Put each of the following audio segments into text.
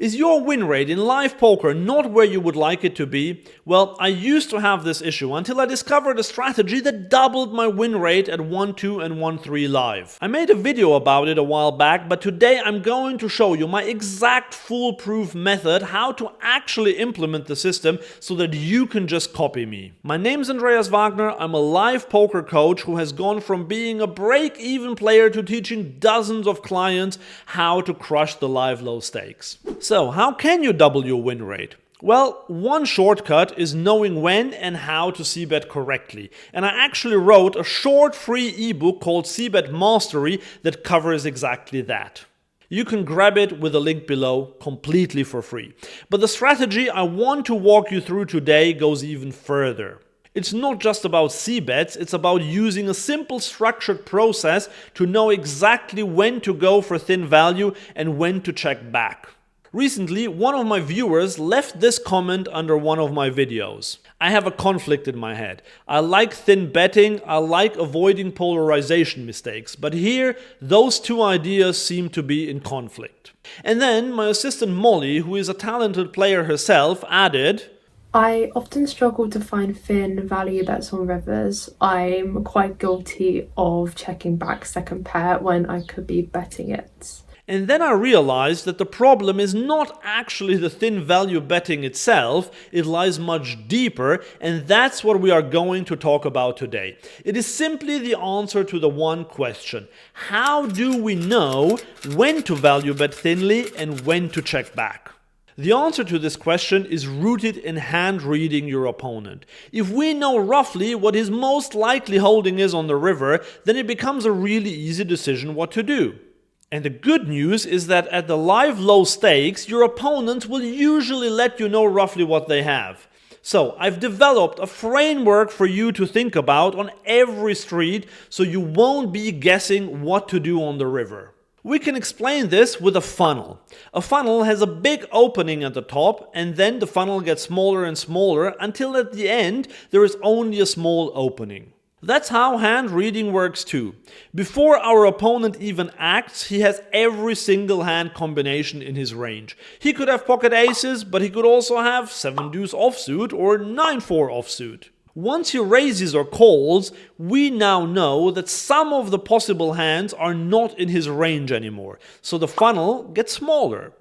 Is your win rate in live poker not where you would like it to be? Well, I used to have this issue until I discovered a strategy that doubled my win rate at 1-2 and 1-3 live. I made a video about it a while back, but today I'm going to show you my exact foolproof method how to actually implement the system so that you can just copy me. My name's Andreas Wagner. I'm a live poker coach who has gone from being a break-even player to teaching dozens of clients how to crush the live low stakes. So, how can you double your win rate? Well, one shortcut is knowing when and how to c-bet correctly. And I actually wrote a short free ebook called c-bet Mastery that covers exactly that. You can grab it with a link below completely for free. But the strategy I want to walk you through today goes even further. It's not just about c-bets, it's about using a simple structured process to know exactly when to go for thin value and when to check back. Recently, one of my viewers left this comment under one of my videos. I have a conflict in my head. I like thin betting, I like avoiding polarization mistakes, but here those two ideas seem to be in conflict. And then my assistant Molly, who is a talented player herself, added, I often struggle to find thin value bets on rivers. I'm quite guilty of checking back second pair when I could be betting it. And then I realized that the problem is not actually the thin value betting itself, it lies much deeper, and that's what we are going to talk about today. It is simply the answer to the one question: how do we know when to value bet thinly and when to check back? The answer to this question is rooted in hand reading your opponent. If we know roughly what his most likely holding is on the river, then it becomes a really easy decision what to do. And the good news is that at the live low stakes, your opponents will usually let you know roughly what they have. So I've developed a framework for you to think about on every street so you won't be guessing what to do on the river. We can explain this with a funnel. A funnel has a big opening at the top, and then the funnel gets smaller and smaller until at the end there is only a small opening. That's how hand reading works too. Before our opponent even acts, he has every single hand combination in his range. He could have pocket aces, but he could also have 7 deuce offsuit or 9-4 offsuit. Once he raises or calls, we now know that some of the possible hands are not in his range anymore, so the funnel gets smaller.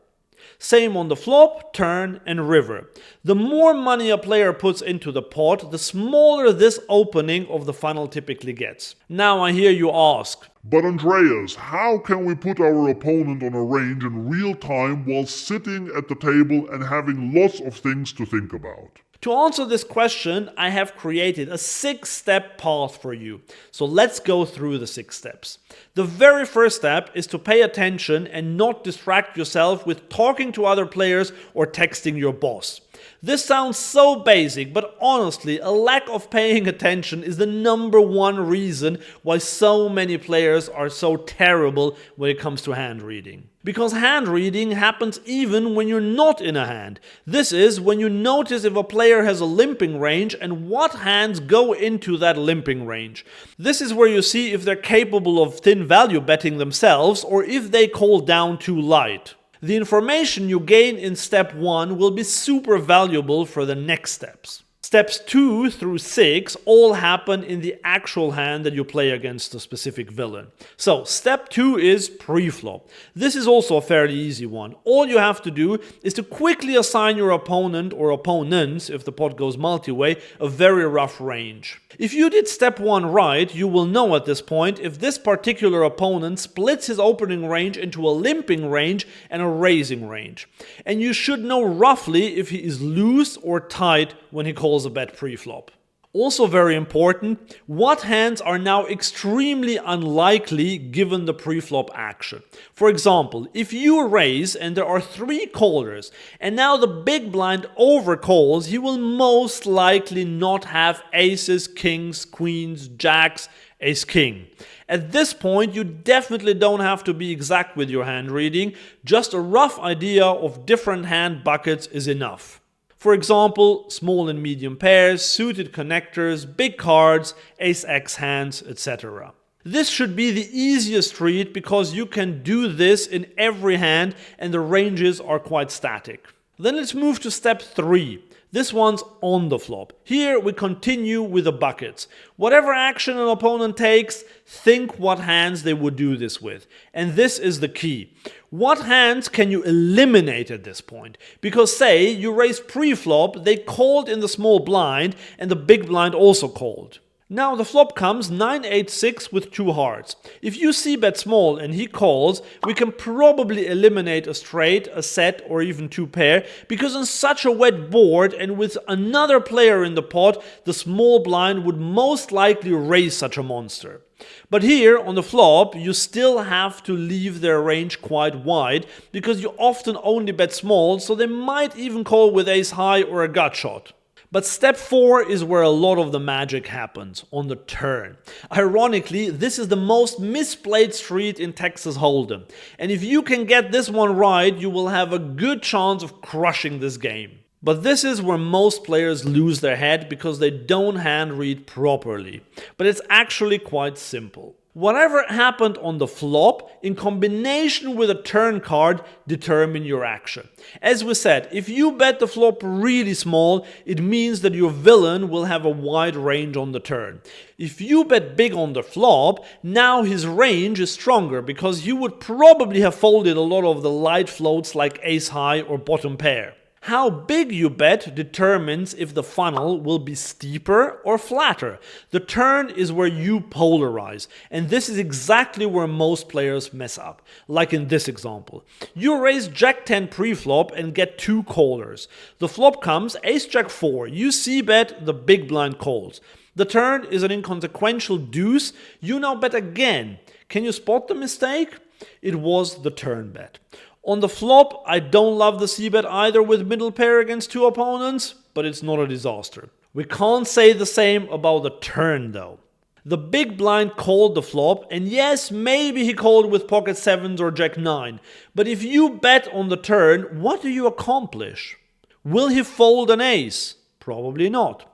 Same on the flop, turn, and river. The more money a player puts into the pot, the smaller this opening of the funnel typically gets. Now I hear you ask, but Andreas, how can we put our opponent on a range in real time while sitting at the table and having lots of things to think about? To answer this question, I have created a 6-step path for you. So let's go through the 6 steps. The very first step is to pay attention and not distract yourself with talking to other players or texting your boss. This sounds so basic, but honestly, a lack of paying attention is the #1 reason why so many players are so terrible when it comes to hand reading. Because hand reading happens even when you're not in a hand. This is when you notice if a player has a limping range and what hands go into that limping range. This is where you see if they're capable of thin value betting themselves or if they call down too light. The information you gain in step 1 will be super valuable for the next steps. Steps 2 through 6 all happen in the actual hand that you play against a specific villain. So step 2 is pre-flop. This is also a fairly easy one. All you have to do is to quickly assign your opponent or opponents, if the pot goes multi-way, a very rough range. If you did step 1 right, you will know at this point if this particular opponent splits his opening range into a limping range and a raising range. And you should know roughly if he is loose or tight when he calls a bet pre-flop. Also very important, what hands are now extremely unlikely given the pre-flop action. For example, if you raise and there are 3 callers and now the big blind overcalls, he will most likely not have aces, kings, queens, jacks, ace-king. At this point, you definitely don't have to be exact with your hand reading, just a rough idea of different hand buckets is enough. For example, small and medium pairs, suited connectors, big cards, ace-x hands, etc. This should be the easiest read because you can do this in every hand and the ranges are quite static. Then let's move to step 3. This one's on the flop. Here we continue with the buckets. Whatever action an opponent takes, think what hands they would do this with. And this is the key. What hands can you eliminate at this point? Because say you raised pre-flop, they called in the small blind and the big blind also called. Now the flop comes 9-8-6 with 2 hearts. If you c-bet small and he calls, we can probably eliminate a straight, a set or even 2 pair, because on such a wet board and with another player in the pot, the small blind would most likely raise such a monster. But here on the flop, you still have to leave their range quite wide, because you often only bet small, so they might even call with ace high or a gut shot. But step 4 is where a lot of the magic happens, on the turn. Ironically, this is the most misplayed street in Texas Hold'em. And if you can get this one right, you will have a good chance of crushing this game. But this is where most players lose their head because they don't hand read properly. But it's actually quite simple. Whatever happened on the flop, in combination with a turn card, determine your action. As we said, if you bet the flop really small, it means that your villain will have a wide range on the turn. If you bet big on the flop, now his range is stronger because you would probably have folded a lot of the light floats like ace high or bottom pair. How big you bet determines if the funnel will be steeper or flatter. The turn is where you polarize, and this is exactly where most players mess up. Like in this example. You raise Jack-10 pre-flop and get 2 callers. The flop comes ace-jack 4. You c-bet, the big blind calls. The turn is an inconsequential deuce. You now bet again. Can you spot the mistake? It was the turn bet. On the flop, I don't love the c-bet either with middle pair against 2 opponents, but it's not a disaster. We can't say the same about the turn though. The big blind called the flop, and yes, maybe he called with pocket 7s or jack 9, but if you bet on the turn, what do you accomplish? Will he fold an ace? Probably not.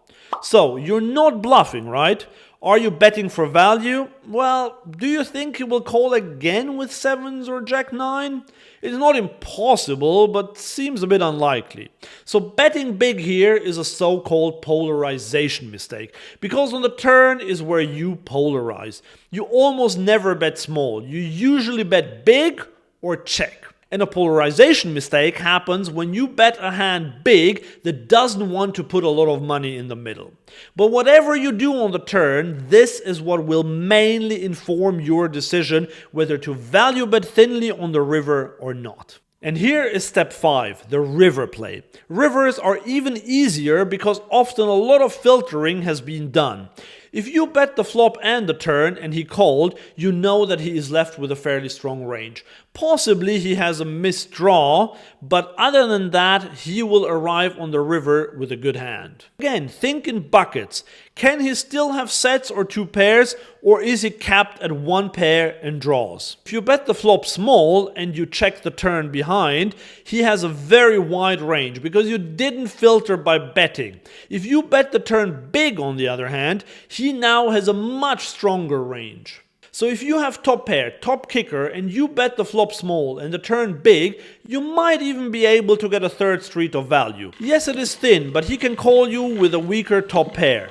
So, you're not bluffing, right? Are you betting for value? Well, do you think he will call again with 7s or jack 9? It's not impossible, but seems a bit unlikely. So betting big here is a so-called polarization mistake, because on the turn is where you polarize. You almost never bet small. You usually bet big or check. And a polarization mistake happens when you bet a hand big that doesn't want to put a lot of money in the middle. But whatever you do on the turn, this is what will mainly inform your decision whether to value bet thinly on the river or not. And here is step 5, the river play. Rivers are even easier because often a lot of filtering has been done. If you bet the flop and the turn and he called, you know that he is left with a fairly strong range. Possibly he has a missed draw, but other than that, he will arrive on the river with a good hand. Again, think in buckets. Can he still have sets or 2 pairs, or is he capped at 1 pair and draws? If you bet the flop small and you check the turn behind, he has a very wide range because you didn't filter by betting. If you bet the turn big on the other hand, he now has a much stronger range. So if you have top pair, top kicker, and you bet the flop small and the turn big, you might even be able to get a 3rd street of value. Yes, it is thin, but he can call you with a weaker top pair.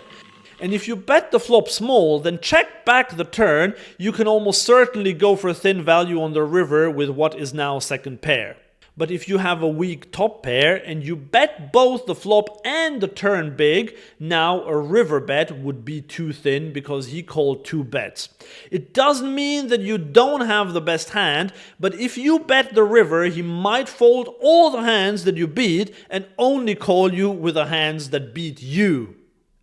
And if you bet the flop small, then check back the turn, you can almost certainly go for a thin value on the river with what is now 2nd pair. But if you have a weak top pair and you bet both the flop and the turn big, now a river bet would be too thin because he called 2 bets. It doesn't mean that you don't have the best hand, but if you bet the river, he might fold all the hands that you beat and only call you with the hands that beat you.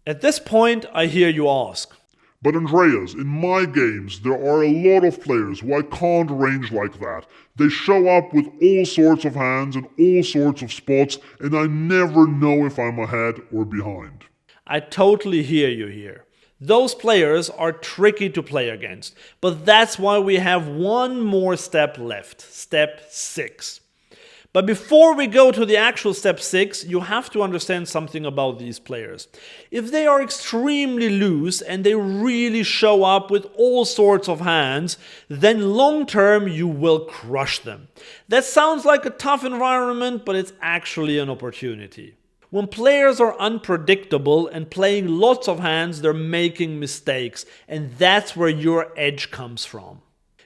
At this point, I hear you ask, But Andreas, in my games, there are a lot of players who I can't range like that. They show up with all sorts of hands and all sorts of spots, and I never know if I'm ahead or behind. I totally hear you here. Those players are tricky to play against, but that's why we have one more step left, step 6. But before we go to the actual step 6, you have to understand something about these players. If they are extremely loose and they really show up with all sorts of hands, then long term you will crush them. That sounds like a tough environment, but it's actually an opportunity. When players are unpredictable and playing lots of hands, they're making mistakes, and that's where your edge comes from.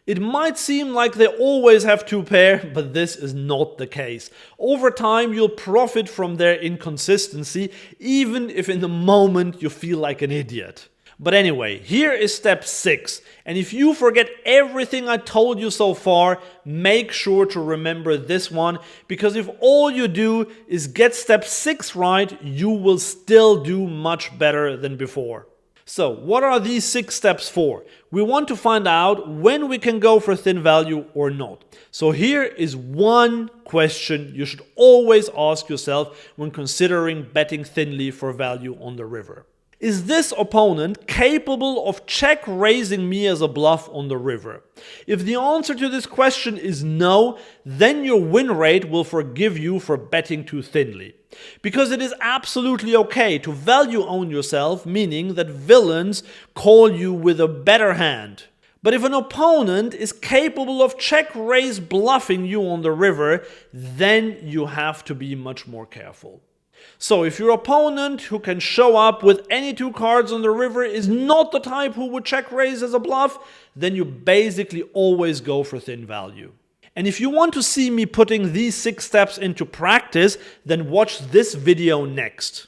It might seem like they always have 2 pair, but this is not the case. Over time, you'll profit from their inconsistency, even if in the moment you feel like an idiot. But anyway, here is step 6, and if you forget everything I told you so far, make sure to remember this one, because if all you do is get step 6 right, you will still do much better than before. So, what are these 6 steps for? We want to find out when we can go for thin value or not. So here is one question you should always ask yourself when considering betting thinly for value on the river. Is this opponent capable of check raising me as a bluff on the river? If the answer to this question is no, then your win rate will forgive you for betting too thinly. Because it is absolutely okay to value own yourself, meaning that villains call you with a better hand. But if an opponent is capable of check raise bluffing you on the river, then you have to be much more careful. So if your opponent who can show up with any 2 cards on the river is not the type who would check raise as a bluff, then you basically always go for thin value. And if you want to see me putting these 6 steps into practice, then watch this video next.